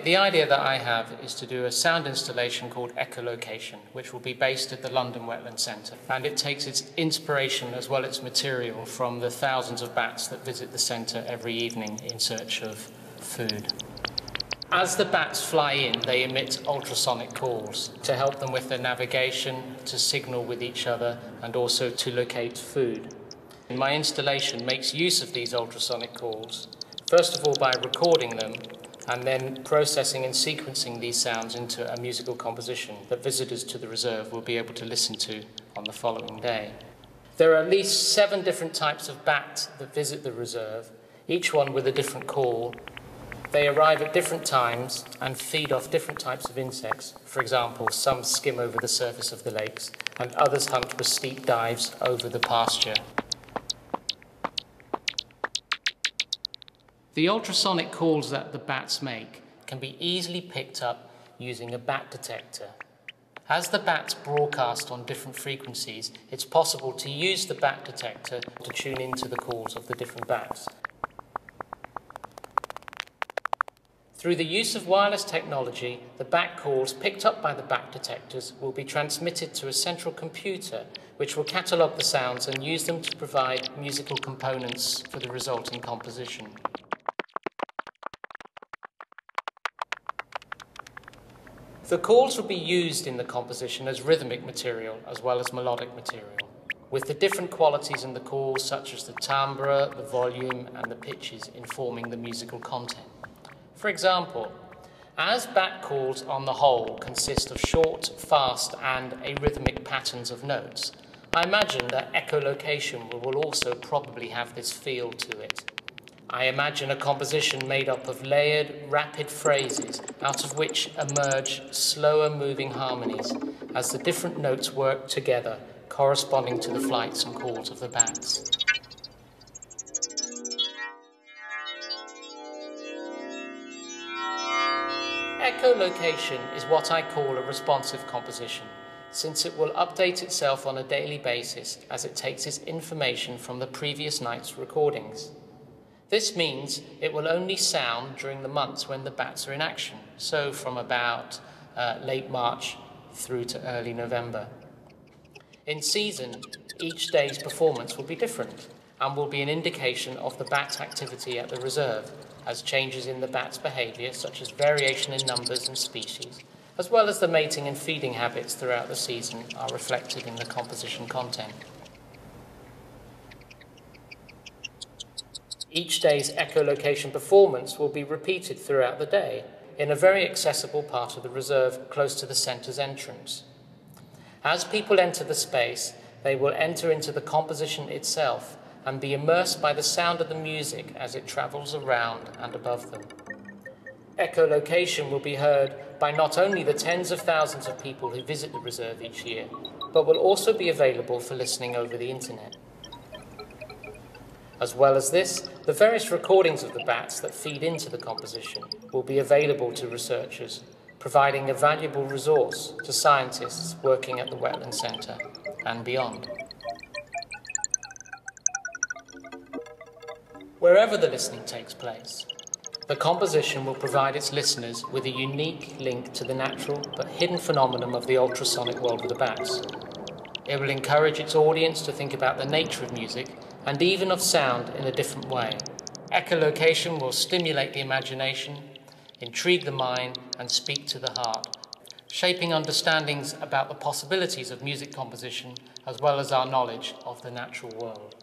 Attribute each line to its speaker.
Speaker 1: The idea that I have is to do a sound installation called Echolocation, which will be based at the London Wetland Centre. And it takes its inspiration as well as its material from the thousands of bats that visit the centre every evening in search of food. As the bats fly in, they emit ultrasonic calls to help them with their navigation, to signal with each other, and also to locate food. My installation makes use of these ultrasonic calls, first of all by recording them, and then processing and sequencing these sounds into a musical composition that visitors to the reserve will be able to listen to on the following day. There are at least 7 different types of bat that visit the reserve, each one with a different call. They arrive at different times and feed off different types of insects. For example, some skim over the surface of the lakes, and others hunt with steep dives over the pasture. The ultrasonic calls that the bats make can be easily picked up using a bat detector. As the bats broadcast on different frequencies, it's possible to use the bat detector to tune into the calls of the different bats. Through the use of wireless technology, the bat calls picked up by the bat detectors will be transmitted to a central computer, which will catalogue the sounds and use them to provide musical components for the resulting composition. The calls will be used in the composition as rhythmic material as well as melodic material, with the different qualities in the calls such as the timbre, the volume and the pitches informing the musical content. For example, as bat calls on the whole consist of short, fast and arrhythmic patterns of notes, I imagine that echolocation will also probably have this feel to it. I imagine a composition made up of layered, rapid phrases out of which emerge slower moving harmonies as the different notes work together, corresponding to the flights and calls of the bats. Echolocation is what I call a responsive composition, since it will update itself on a daily basis as it takes its information from the previous night's recordings. This means it will only sound during the months when the bats are in action, so from about late March through to early November. In season, each day's performance will be different and will be an indication of the bat activity at the reserve, as changes in the bat's behaviour, such as variation in numbers and species, as well as the mating and feeding habits throughout the season, are reflected in the composition content. Each day's echolocation performance will be repeated throughout the day in a very accessible part of the reserve close to the centre's entrance. As people enter the space, they will enter into the composition itself and be immersed by the sound of the music as it travels around and above them. Echolocation will be heard by not only the tens of thousands of people who visit the reserve each year, but will also be available for listening over the internet. As well as this, the various recordings of the bats that feed into the composition will be available to researchers, providing a valuable resource to scientists working at the Wetland Centre and beyond. Wherever the listening takes place, the composition will provide its listeners with a unique link to the natural but hidden phenomenon of the ultrasonic world of the bats. It will encourage its audience to think about the nature of music and even of sound in a different way. Echolocation will stimulate the imagination, intrigue the mind, and speak to the heart, shaping understandings about the possibilities of music composition as well as our knowledge of the natural world.